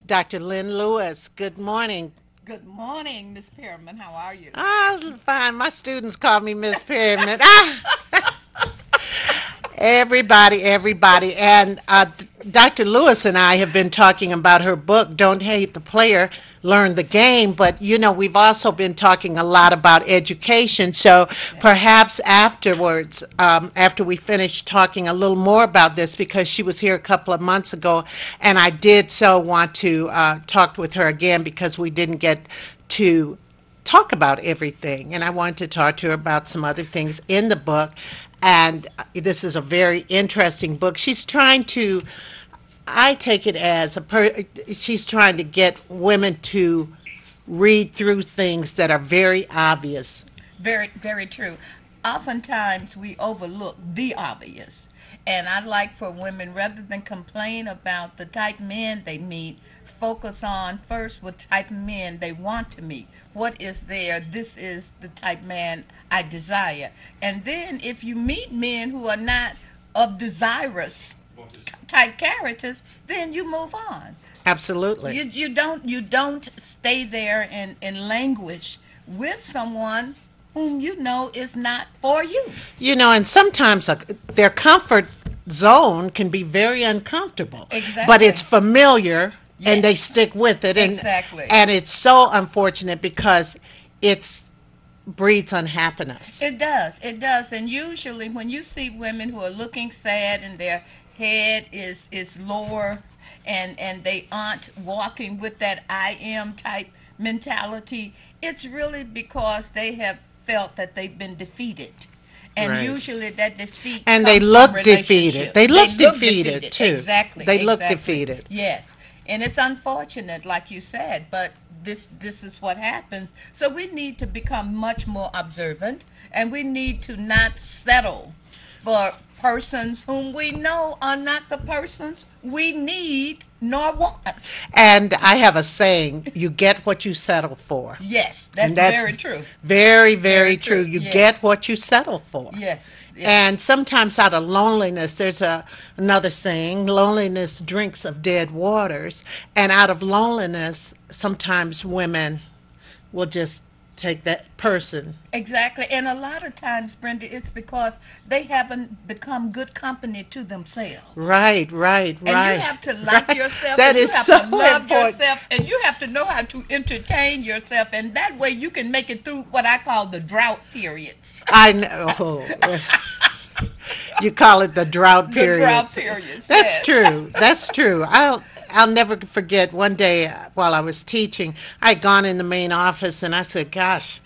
Dr. Lynn Lewis, good morning. Good morning, Miss Perryman. How are you? Fine. My students call me Miss Pyramid. Everybody. And Dr. Lewis and I have been talking about her book, Don't Hate the Player, Learn the Game. But, we've also been talking a lot about education. So Yes. perhaps afterwards, after we finish talking a little more about this, because she was here a couple of months ago, and I did so want to talk with her again because we didn't get to talk about everything. And I wanted to talk to her about some other things in the book. And this is a very interesting book. She's trying to, I take it as she's trying to get women to read through things that are very obvious. Very, very true. Oftentimes we overlook the obvious. And I like for women, rather than complain about the type men they meet, focus on first what type of men they want to meet. What is there? This is the type man I desire. And then if you meet men who are not of desirous type characters, then you move on. Absolutely. You don't stay there and languish with someone whom you know is not for you. And sometimes their comfort zone can be very uncomfortable, but it's Exactly. familiar and they Yes. stick with it. And, Exactly. and it's so unfortunate because it's breeds unhappiness. It does. It does. And usually when you see women who are looking sad and their head is lower and they aren't walking with that I am type mentality, it's really because they have felt that they've been defeated. And Right. usually that defeat And they comes from look defeated. relationships. They They look look defeated defeated. too. Exactly. They look Exactly. defeated. Yes. And it's unfortunate, like you said, but this is what happens. So we need to become much more observant, and we need to not settle for persons whom we know are not the persons we need nor want. And I have a saying, you get what you settle for. Yes, And that's that's very true. very, Very very true. true. You get Yes. what you settle for. Yes. Yes. And sometimes out of loneliness, there's another saying, loneliness drinks of dead waters. And out of loneliness, sometimes women will just take that person. Exactly. And a lot of times, Brenda, it's because they haven't become good company to themselves. And you Right, have to like right. yourself That and you is have so to love important. yourself and you have to know how to entertain yourself. And that way you can make it through what I call the drought periods. I know. You call it the drought The drought periods. periods, That's yes. true. That's true. I'll never forget one day while I was teaching, I'd gone in the main office and I said, "Gosh,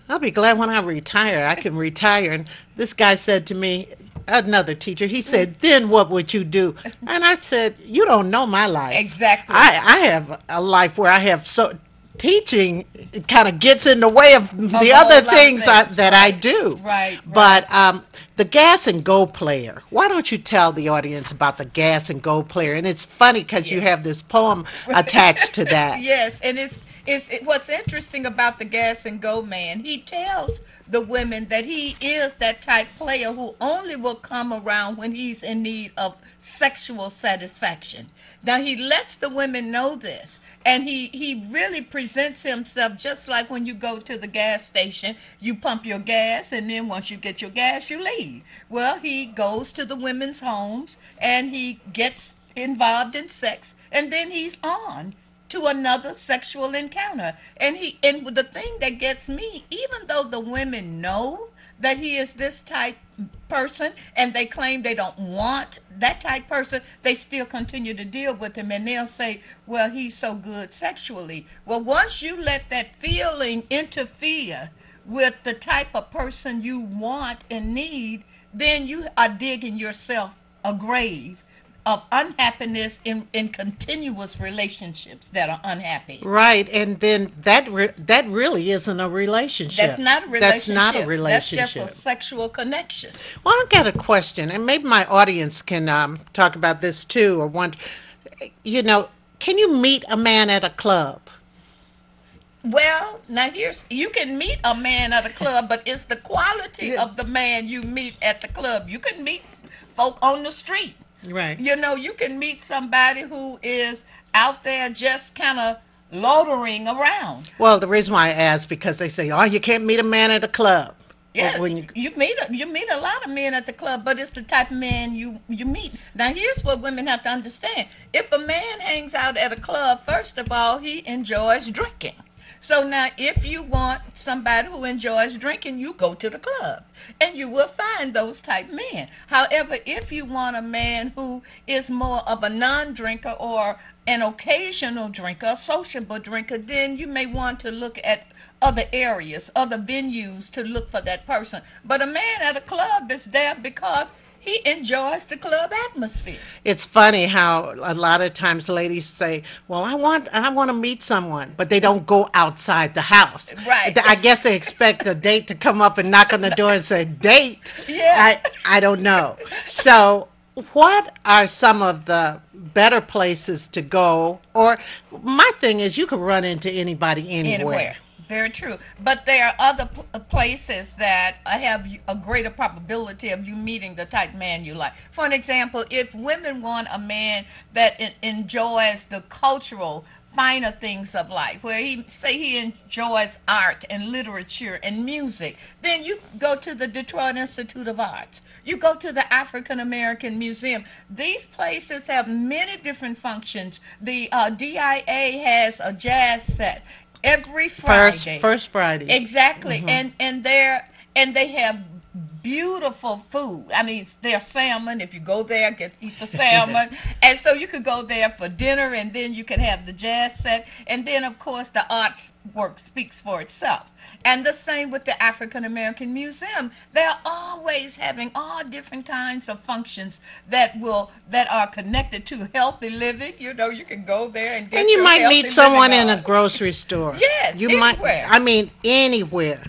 I'll be glad when I retire. I can retire." And this guy said to me, another teacher, he said, "Then what would you do?" And I said, "You don't know my life. Exactly. I have a life where I have so teaching kind of gets in the way of Of the a other whole lot of things things. that I Right. do." Right. Right. But the gas and go player. Why don't you tell the audience about the gas and go player? And it's funny because you have Yes. this poem attached to that. Yes, and what's interesting about the gas and go man. He tells the women that he is that type player who only will come around when he's in need of sexual satisfaction. Now he lets the women know this, and he really presents himself just like when you go to the gas station, you pump your gas, and then once you get your gas, you leave. Well, he goes to the women's homes and he gets involved in sex, and then he's on to another sexual encounter. And the thing that gets me, even though the women know that he is this type person and they claim they don't want that type person, they still continue to deal with him, and they'll say, well, he's so good sexually. Well, once you let that feeling interfere with the type of person you want and need, then you are digging yourself a grave of unhappiness in continuous relationships that are unhappy. Right, and then that really isn't a That's relationship. not a That's not a relationship. That's just a relationship. sexual connection. Well, I've got a question, and maybe my audience can talk about this too, or want, you know, can you meet a man at a club? Well, now here's you can meet a man at a club, but it's the quality of the man you meet at the club. You can meet folk on the street. Right. You know, you can meet somebody who is out there just kind of loitering around. Well, the reason why I ask because they say, "Oh, you can't meet a man at a club." But Yeah, when you you meet a lot of men at the club, but it's the type of man you meet. Now, here's what women have to understand: if a man hangs out at a club, first of all, he enjoys drinking. So now, if you want somebody who enjoys drinking, you go to the club, and you will find those type men. However, if you want a man who is more of a non-drinker or an occasional drinker, a sociable drinker, then you may want to look at other areas, other venues to look for that person. But a man at a club is there because he enjoys the club atmosphere. it's funny how a lot of times ladies say, "Well, I want to meet someone," but they don't go outside the house. Right. I guess they expect a date to come up and knock on the door and say, "Date." Yeah. I don't know. So, what are some of the better places to go? Or my thing is, you could run into anybody anywhere. Anywhere. Very true. But there are other places that have a greater probability of you meeting the type man you like. For an example, if women want a man that enjoys the cultural finer things of life, where he enjoys art and literature and music, then you go to the Detroit Institute of Arts. You go to the African American Museum. These places have many different functions. The DIA has a jazz set every Friday. First Friday. Exactly. And they have beautiful food. I mean, their salmon. If you go there, eat the salmon. And so you could go there for dinner, and then you can have the jazz set, and then of course the arts work speaks for itself. And the same with the African American Museum. They're always having all different kinds of functions that are connected to healthy living. You know, you can go there and get And you your might healthy meet someone living in a on. grocery store. Yes, You anywhere. might, I mean, anywhere.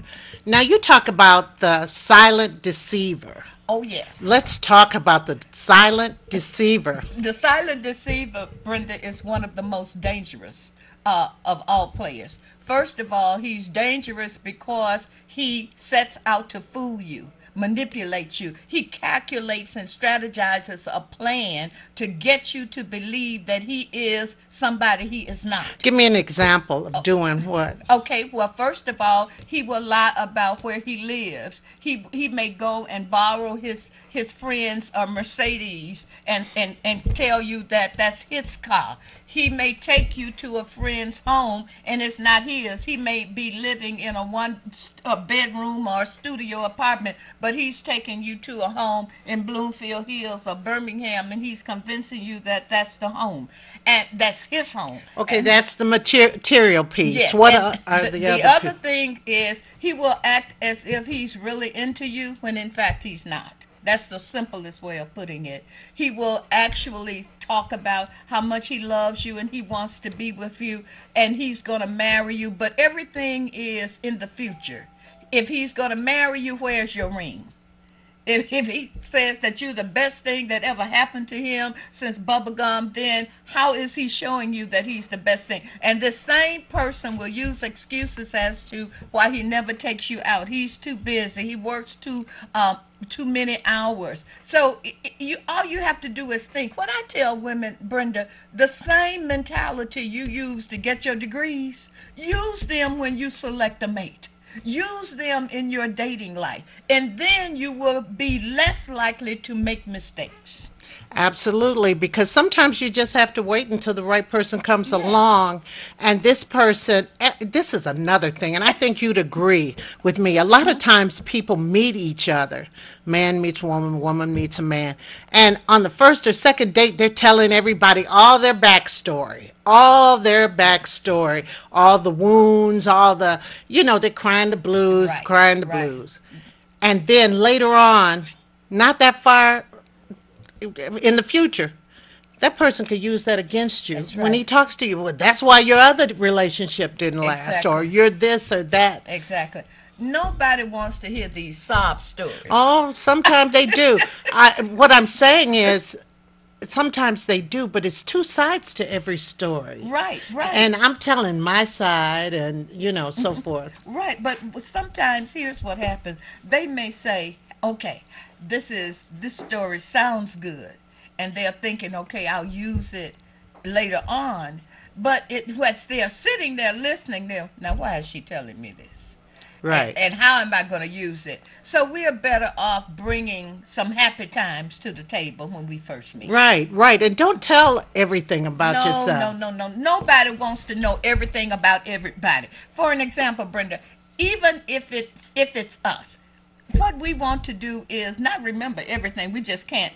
Now, you talk about the silent deceiver. Oh yes. Let's talk about the silent deceiver. The silent deceiver, Brenda, is one of the most dangerous of all players. First of all, he's dangerous because he sets out to fool you, manipulate you. He calculates and strategizes a plan to get you to believe that he is somebody he is not. Give me an example of doing what? Okay, well, first of all, he will lie about where he lives. He may go and borrow his friend's Mercedes and tell you that that's his car. He may take you to a friend's home and it's not his. He may be living in a bedroom or studio apartment, but he's taking you to a home in Bloomfield Hills or Birmingham, and he's convincing you that that's the home and that's his home. Okay, And that's the material piece. yes, What and are the, the the other other thing is he will act as if he's really into you when in fact he's not. That's the simplest way of putting it. He will actually talk about how much he loves you and he wants to be with you and he's going to marry you, but everything is in the future. If he's going to marry you, where's your ring? If he says that you're the best thing that ever happened to him since bubblegum, then how is he showing you that he's the best thing? And the same person will use excuses as to why he never takes you out. He's too busy. He works too many hours. So all you have to do is think. What I tell women, Brenda, the same mentality you use to get your degrees, use them when you select a mate. Use them in your dating life, and then you will be less likely to make mistakes. Absolutely, because sometimes you just have to wait until the right person comes along. And this person, this is another thing, and I think you'd agree with me. A lot of times people meet each other. Man meets woman, woman meets a man. And on the first or second date, they're telling everybody all their backstory. All the wounds, they're crying the blues, Right, crying the right. blues. And then later on, not that far in the future, that person could use that against you That's when he right. talks to you. Well, that's why your other relationship didn't last, or Exactly. you're this or that. Exactly. Nobody wants to hear these sob stories. Oh, sometimes they do. What I'm saying is, sometimes they do, but it's two sides to every story. Right, right. And I'm telling my side, and so forth. Right, but sometimes here's what happens. They may say, "Okay, this story sounds good," and they're thinking, "Okay, I'll use it later on. But it was they're sitting there listening. There now, why is she telling me this? Right. And how am I going to use it? So we're better off bringing some happy times to the table when we first meet. Right, right. And don't tell everything about No, no, yourself. no, no. Nobody wants to know everything about everybody. For an example, Brenda, even if it's us, what we want to do is not remember everything. We just can't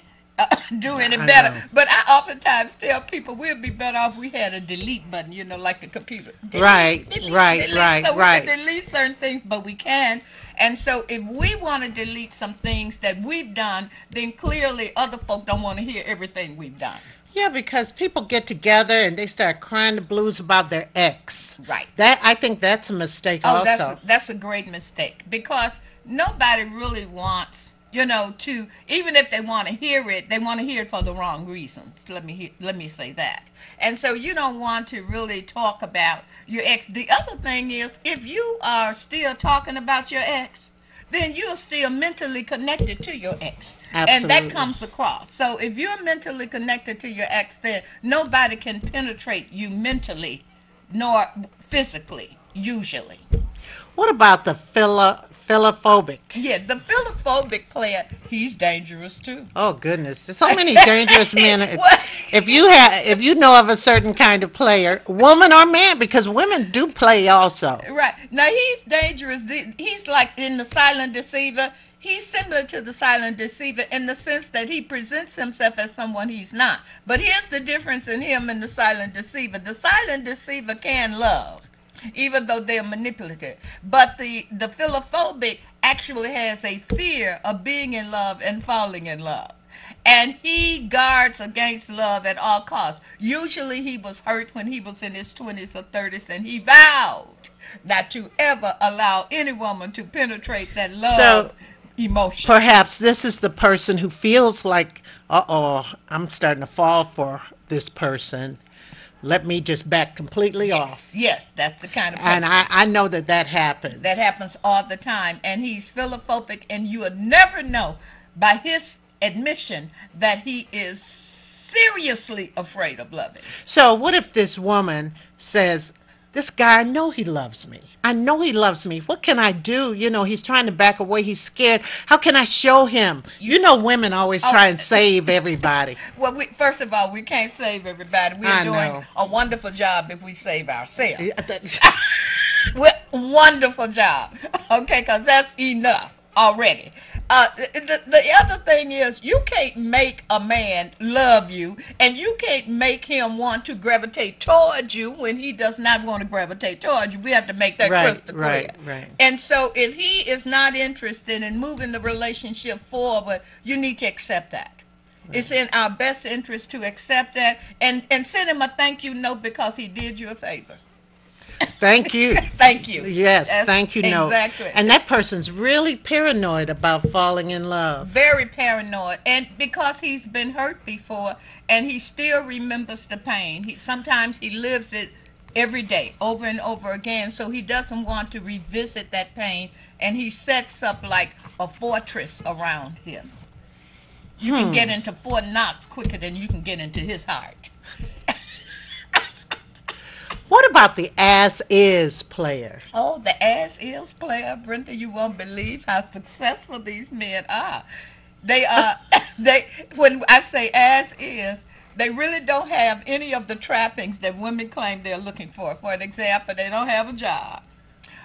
do any I better. know. But I oftentimes tell people we'd be better off we had a delete button, like the computer. Right, Delete, delete, right, delete. right, So we can right. delete certain things, but we can. And so if we want to delete some things that we've done, then clearly other folk don't want to hear everything we've done. Yeah, because people get together and they start crying the blues about their ex. Right. That I think that's a mistake Oh, that's a, also. that's a great mistake because nobody really wants, to even if they want to hear it, they want to hear it for the wrong reasons. Let me say that. And so you don't want to really talk about your ex. The other thing is, if you are still talking about your ex, then you're still mentally connected to your ex. And that Absolutely. comes across. So if you're mentally connected to your ex, then nobody can penetrate you mentally nor physically, usually. What about the philophobic? Yeah, the philophobic player, he's dangerous too. Oh goodness, there's so many dangerous men. What? If you know of a certain kind of player, woman or man, because women do play also. Right. Now he's dangerous. He's like in the silent deceiver. He's similar to the silent deceiver in the sense that he presents himself as someone he's not. But here's the difference in him and the silent deceiver. The silent deceiver can love, even though they're manipulative. But the philophobic actually has a fear of being in love and falling in love. And he guards against love at all costs. Usually he was hurt when he was in his 20s or 30s, and he vowed not to ever allow any woman to penetrate that So love emotion. perhaps this is the person who feels like, uh-oh, I'm starting to fall for this person. Let me just back completely off. Yes, yes, that's the kind of And person. I know that that happens. That happens all the time. And he's philophobic, and you would never know by his admission that he is seriously afraid of loving. So what if this woman says, this guy, I know he loves me. I know he loves me. What can I do? He's trying to back away. He's scared. How can I show him? Women always Oh, try and save everybody. Well, first of all, we can't save everybody. We're I doing know. a wonderful job if we save ourselves. Yeah, that's- Wonderful job. Okay, because that's enough already. The other thing is, you can't make a man love you, and you can't make him want to gravitate towards you when he does not want to gravitate towards you. We have to make that Right, crystal clear. right, right. And so, if he is not interested in moving the relationship forward, you need to accept that. It's in our best interest to accept that and send him a thank you note because he did you a favor. Thank you. Thank you. Yes, That's thank you. No. exactly. And that person's really paranoid about falling in love. Very paranoid, and because he's been hurt before and he still remembers the pain. Sometimes he lives it every day over and over again, so he doesn't want to revisit that pain, and he sets up like a fortress around him. You can get into Fort Knox quicker than you can get into his heart. What about the as is player? Oh, the as is player, Brenda, you won't believe how successful these men are. They are they when I say as is, they really don't have any of the trappings that women claim they're looking for. For an example, they don't have a job.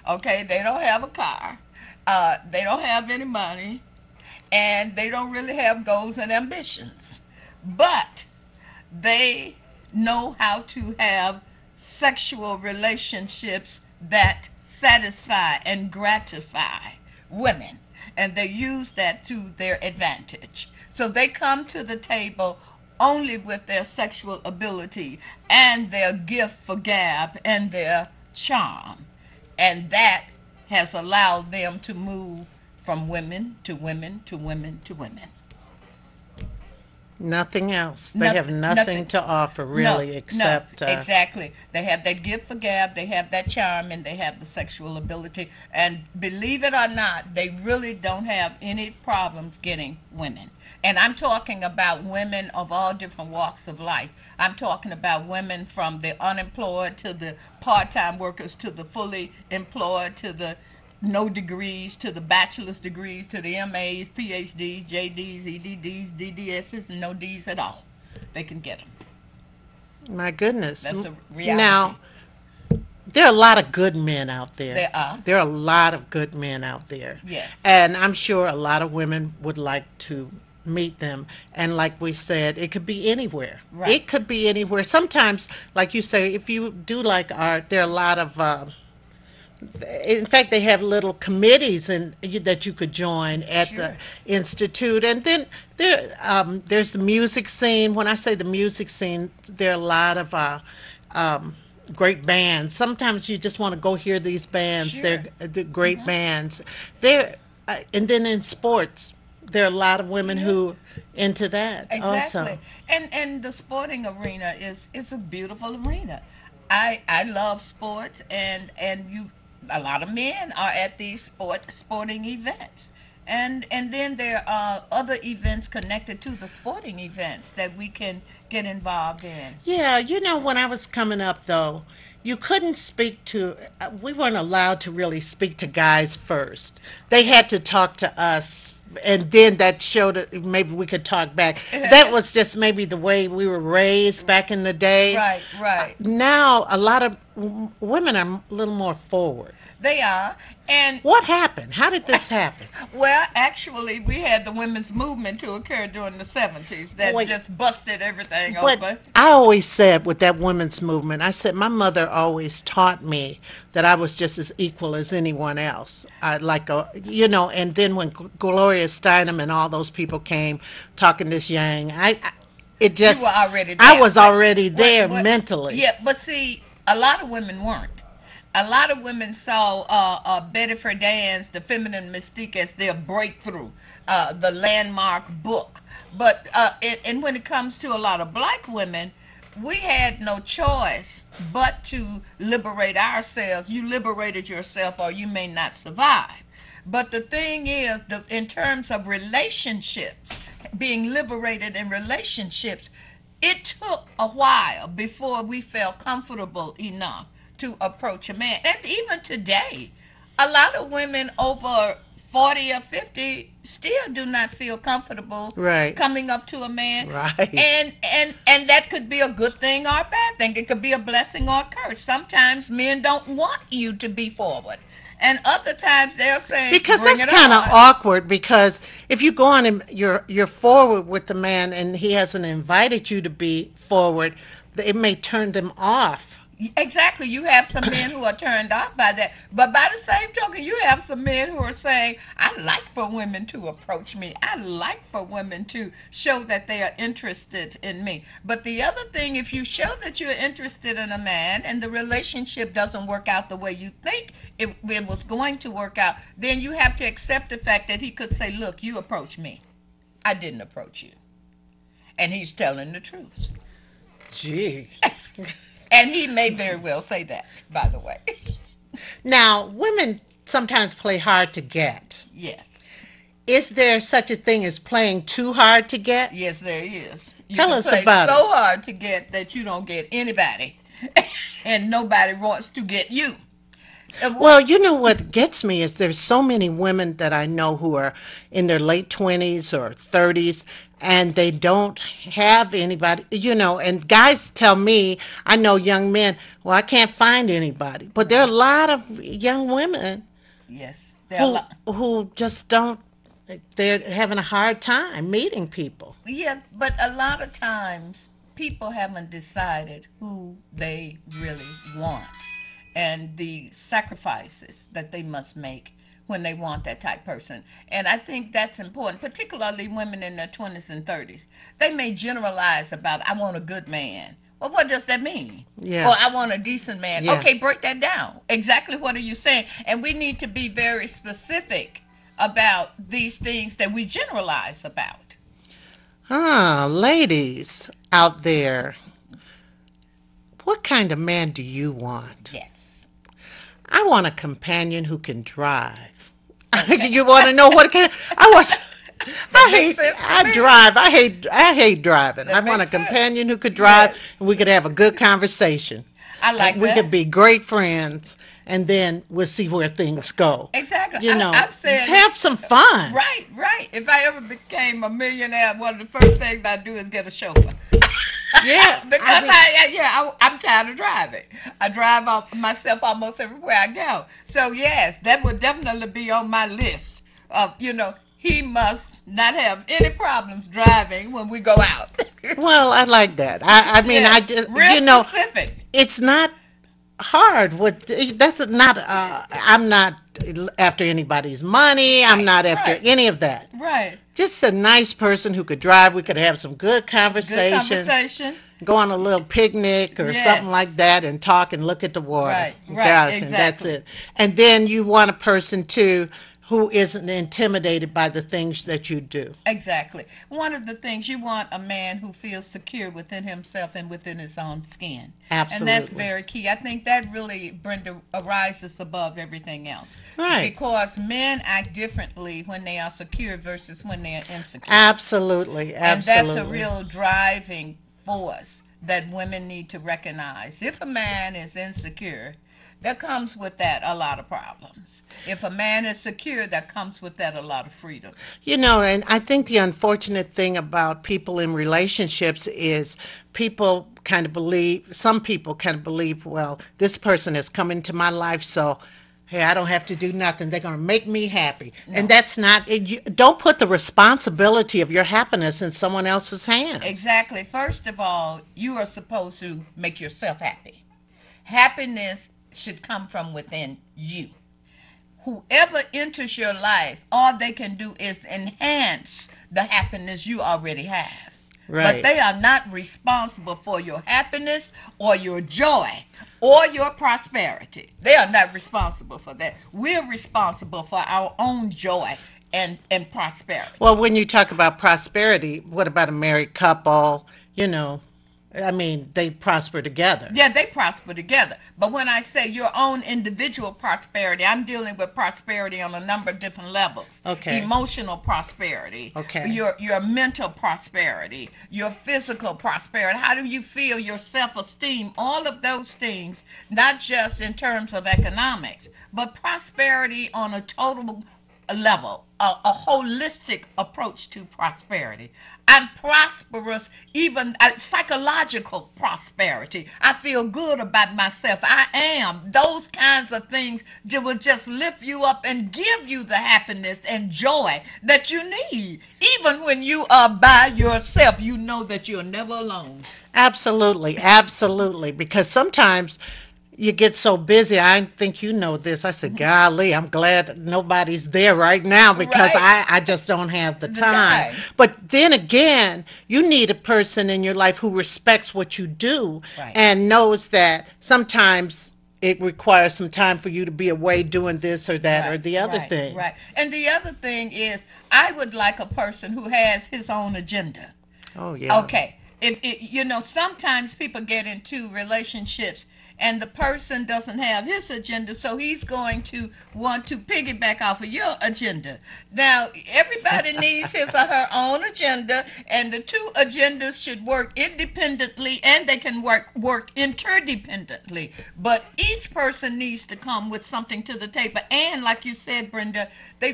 Okay, they don't have a car. They don't have any money, and they don't really have goals and ambitions. But they know how to have sexual relationships that satisfy and gratify women, and they use that to their advantage. So they come to the table only with their sexual ability and their gift for gab and their charm, and that has allowed them to move from women to women to women to women. Nothing else. They have nothing Nothing. to offer No, really no, except exactly. They have that gift for gab, they have that charm, and they have the sexual ability. And believe it or not, they really don't have any problems getting women. And I'm talking about women of all different walks of life. I'm talking about women from the unemployed to the part time workers to the fully employed to the no degrees to the bachelor's degrees to the MAs, PhDs, JDs, EDDs, DDSs, and no Ds at all. They can get them. my goodness. That's a Now, reality. there are a lot of good men out there. There are. There are a lot of good men out there. Yes. And I'm sure a lot of women would like to meet them. And like we said, it could be anywhere. Right. It could be anywhere. Sometimes, like you say, if you do like art, there are a lot of in fact, they have little committees that you could join at the Sure. institute, and then there's the music scene. When I say the music scene, there are a lot of um, great bands. Sometimes you just want to go hear these bands. Sure. They're great bands. There, and then in sports, there are a lot of women Yeah. who into that Exactly. also. And the sporting arena is a beautiful arena. I love sports and you a lot of men are at these sporting events. And then there are other events connected to the sporting events that we can get involved in. Yeah, when I was coming up, though, you couldn't speak to, we weren't allowed to really speak to guys first. They had to talk to us, and then that showed that maybe we could talk back. That was just maybe the way we were raised back in the day. Right, right. Now, a lot of women are a little more forward. They are. And What happened? How did this happen? well, actually, we had the women's movement to occur during the 70s that Wait. just busted everything But open. I always said with that women's movement, I said my mother always taught me that I was just as equal as anyone else. And then when Gloria Steinem and all those people came talking this yang, it You were just, already I there. was already there What- mentally. Yeah, but see, a lot of women weren't. A lot of women saw Betty Friedan's The Feminine Mystique as their breakthrough, the landmark book. But and when it comes to a lot of black women, we had no choice but to liberate ourselves. You liberated yourself, or you may not survive. But the thing is, in terms of relationships, being liberated in relationships, it took a while before we felt comfortable enough to approach a man. And even today, a lot of women over 40 or 50 still do not feel comfortable Right. coming up to a man. Right. And that could be a good thing or a bad thing. It could be a blessing or a curse. Sometimes men don't want you to be forward. And other times they'll say, Because bring that's it kind of on. awkward. Because if you go on and you're forward with the man and he hasn't invited you to be forward, it may turn them off. Exactly. You have some men who are turned off by that. But by the same token, you have some men who are saying, I like for women to approach me. I like for women to show that they are interested in me. But the other thing, if you show that you're interested in a man and the relationship doesn't work out the way you think it was going to work out, then you have to accept the fact that he could say, look, you approached me. I didn't approach you. And he's telling the truth. Gee. And he may very well say that, by the way. Now, women sometimes play hard to get. Yes. Is there such a thing as playing too hard to get? Yes, there is. You Tell can us play about so it. hard to get that you don't get anybody. And nobody wants to get you. Well, you know what gets me is there's so many women that I know who are in their late 20s or 30s and they don't have anybody, and guys tell me, I know young men, well, I can't find anybody. But there are a lot of young women Yes. There are a lot. who just don't, they're having a hard time meeting people. Yeah, but a lot of times people haven't decided who they really want and the sacrifices that they must make when they want that type person. And I think that's important, particularly women in their 20s and 30s. They may generalize about, I want a good man. Well, what does that mean? Yeah. Or I want a decent man. Yeah. Okay, break that down. Exactly what are you saying? And we need to be very specific about these things that we generalize about. Ladies out there, what kind of man do you want? Yes. I want a companion who can drive. Okay. You want to know what kind? I was. That makes sense to I me. drive. I hate driving. I That want a makes sense. companion who could drive, Yes. and we could have a good conversation, I and like we could that. be great friends, and then we'll see where things go. Exactly. You know, I've just said, have some fun. right, right. If I ever became a millionaire, one of the first things I do is get a chauffeur. Yeah, I Because mean, I'm tired of driving. I drive myself almost everywhere I go. So yes, that would definitely be on my list of, he must not have any problems driving when we go out. well, I like that. I mean, Yeah, real specific. it's not hard. What that's not. I'm not after anybody's money. I'm Right, not after right, any of that. right. Just a nice person who could drive. We could have some good Good conversation, conversation. go on a little picnic or something like Yes. that, and talk and look at the water. Right, right, Gosh, and that's exactly. it. And then you want a person too who isn't intimidated by the things that you do. Exactly. One of the things you want a man who feels secure within himself and within his own skin. And that's Absolutely. very key. I think that really, Brenda, arises above everything else. Right. Because men act differently when they are secure versus when they are insecure. Absolutely. And that's a Absolutely. real driving force that women need to recognize. If a man is insecure, there comes with that a lot of problems. If a man is secure, that comes with that a lot of freedom. You know, and I think the unfortunate thing about people in relationships is some people kind of believe, well, this person has come into my life, so hey, I don't have to do nothing. They're going to make me happy. And No. that's not, don't put the responsibility of your happiness in someone else's hands. Exactly. First of all, you are supposed to make yourself happy. Happiness should come from within you. Whoever enters your life, all they can do is enhance the happiness you already have. But Right. they are not responsible for your happiness or your joy or your prosperity. They are not responsible for that. We're responsible for our own joy and prosperity. Well, when you talk about prosperity, what about a married couple? You know, I mean, they prosper together. Yeah, they prosper together. But when I say your own individual prosperity, I'm dealing with prosperity on a number of different levels. Okay. Emotional prosperity, Okay. your mental prosperity, your physical prosperity. How do you feel your self-esteem? All of those things, not just in terms of economics, but prosperity on a total level, a holistic approach to prosperity. I'm prosperous, even psychological prosperity. I feel good about myself. I am. Those kinds of things that will just lift you up and give you the happiness and joy that you need. Even when you are by yourself, you know that you're never alone. Absolutely, absolutely. Because sometimes you get so busy. I think you know this. I said, golly, I'm glad nobody's there right now because Right. I just don't have the The time. time. But then again, you need a person in your life who respects what you do Right. and knows that sometimes it requires some time for you to be away doing this or that or Right, the other right, thing. right. And the other thing is, I would like a person who has his own agenda. Oh, yeah. Okay. If it, sometimes people get into relationships and the person doesn't have his agenda, so he's going to want to piggyback off of your agenda. Now, everybody needs his or her own agenda, and the two agendas should work independently, and they can work interdependently. But each person needs to come with something to the table. And like you said, Brenda,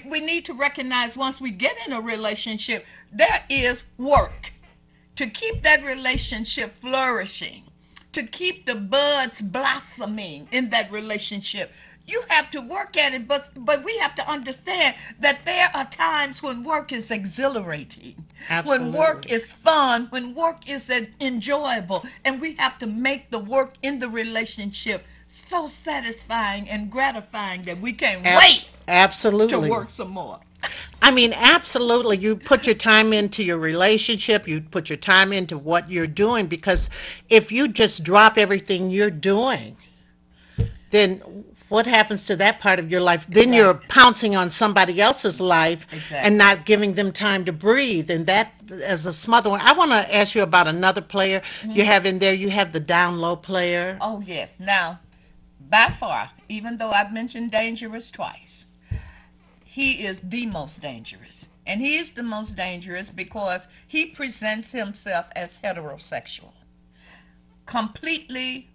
we need to recognize once we get in a relationship, there is work to keep that relationship flourishing, to keep the buds blossoming in that relationship. You have to work at it, but we have to understand that there are times when work is exhilarating, when work Absolutely. is fun, when work is enjoyable, and we have to make the work in the relationship so satisfying and gratifying that we can't wait to Absolutely. work some more. I mean, absolutely. You put your time into your relationship, you put your time into what you're doing, because if you just drop everything you're doing, then What happens to that part of your life? Then you're Exactly. pouncing on somebody else's life and Exactly. not giving them time to breathe. And that, as a smother one, I want to ask you about another player you have in there. You have the down low player. Oh, yes. Now, by far, even though I've mentioned dangerous twice, he is the most dangerous. And he is the most dangerous because he presents himself as heterosexual, completely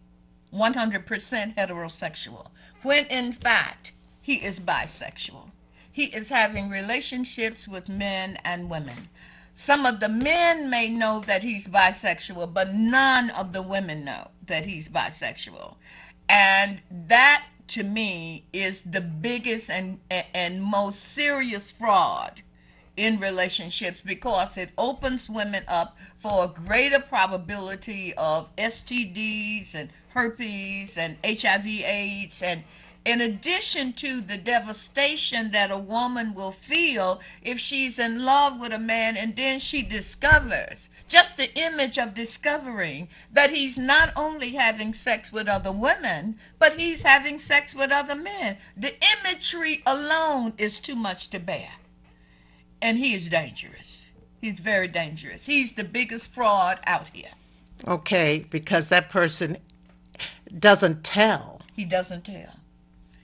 100% heterosexual, when in fact he is bisexual. He is having relationships with men and women. Some of the men may know that he's bisexual, but none of the women know that he's bisexual. And that to me is the biggest and most serious fraud in relationships, because it opens women up for a greater probability of STDs and herpes and HIV/AIDS, and in addition to the devastation that a woman will feel if she's in love with a man and then she discovers, just the image of discovering that he's not only having sex with other women, but he's having sex with other men. The imagery alone is too much to bear. And he is dangerous. He's very dangerous. He's the biggest fraud out here. Okay, because that person doesn't tell. He doesn't tell.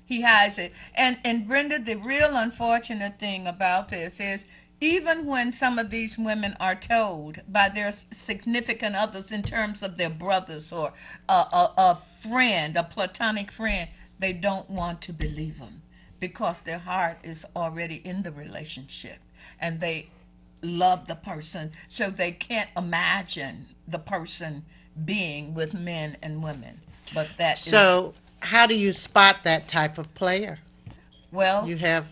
He hides it. And Brenda, the real unfortunate thing about this is, even when some of these women are told by their significant others, in terms of their brothers or a friend, a platonic friend, they don't want to believe them because their heart is already in the relationship and they love the person, so they can't imagine the person being with men and women. But that is, So, how do you spot that type of player? well, You have,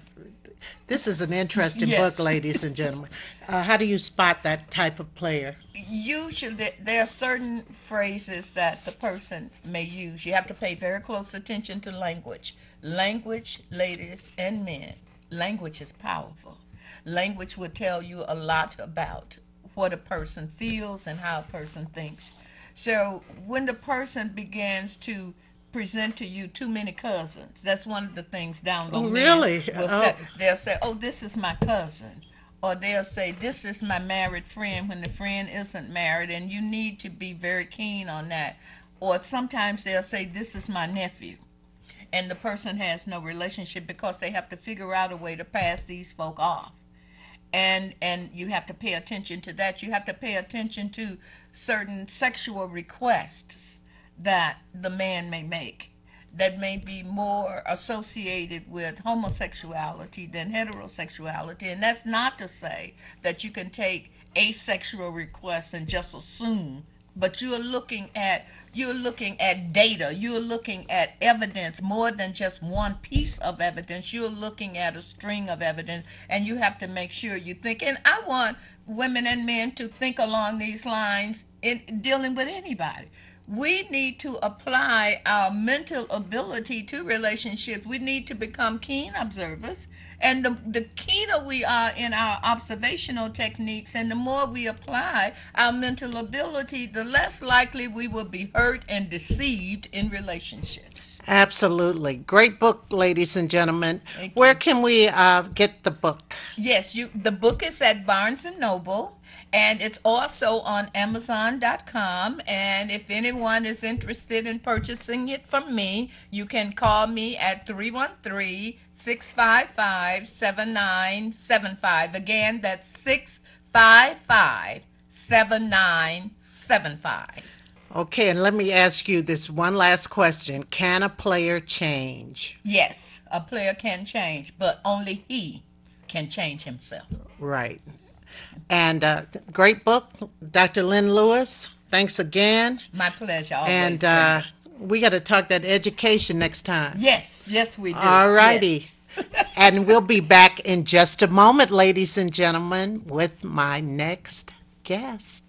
this is an interesting book, yes. ladies and gentlemen. How do you spot that type of player? Usually there are certain phrases that the person may use. You have to pay very close attention to language. Language, ladies and men, language is powerful. Language will tell you a lot about what a person feels and how a person thinks. So when the person begins to present to you too many cousins, that's one of the things down low Oh, men really? will Oh, say. They'll say, "Oh, this is my cousin," or they'll say, "This is my married friend," when the friend isn't married, and you need to be very keen on that. Or sometimes they'll say, "This is my nephew," and the person has no relationship because they have to figure out a way to pass these folk off. And you have to pay attention to that. You have to pay attention to certain sexual requests that the man may make, that may be more associated with homosexuality than heterosexuality. And that's not to say that you can take asexual requests and just assume, but you're looking at data, you're looking at evidence, more than just one piece of evidence. You're looking at a string of evidence, and you have to make sure you think. And I want women and men to think along these lines in dealing with anybody. We need to apply our mental ability to relationships. We need to become keen observers. And the keener we are in our observational techniques and the more we apply our mental ability, the less likely we will be hurt and deceived in relationships. absolutely. Great book, ladies and gentlemen. Thank Where you. can we get the book? Yes, the book is at Barnes and Noble, and it's also on Amazon.com. And if anyone is interested in purchasing it from me, you can call me at 313-655-7975. Again, that's 655-7975. Okay, and let me ask you this one last question. Can a player change? Yes, a player can change, but only he can change himself. Right. And great book, Dr. Lynn Lewis. Thanks again. My pleasure, always, And Brenda. we got to talk that education next time. Yes, yes, we do. All righty. Yes. And we'll be back in just a moment, ladies and gentlemen, with my next guest.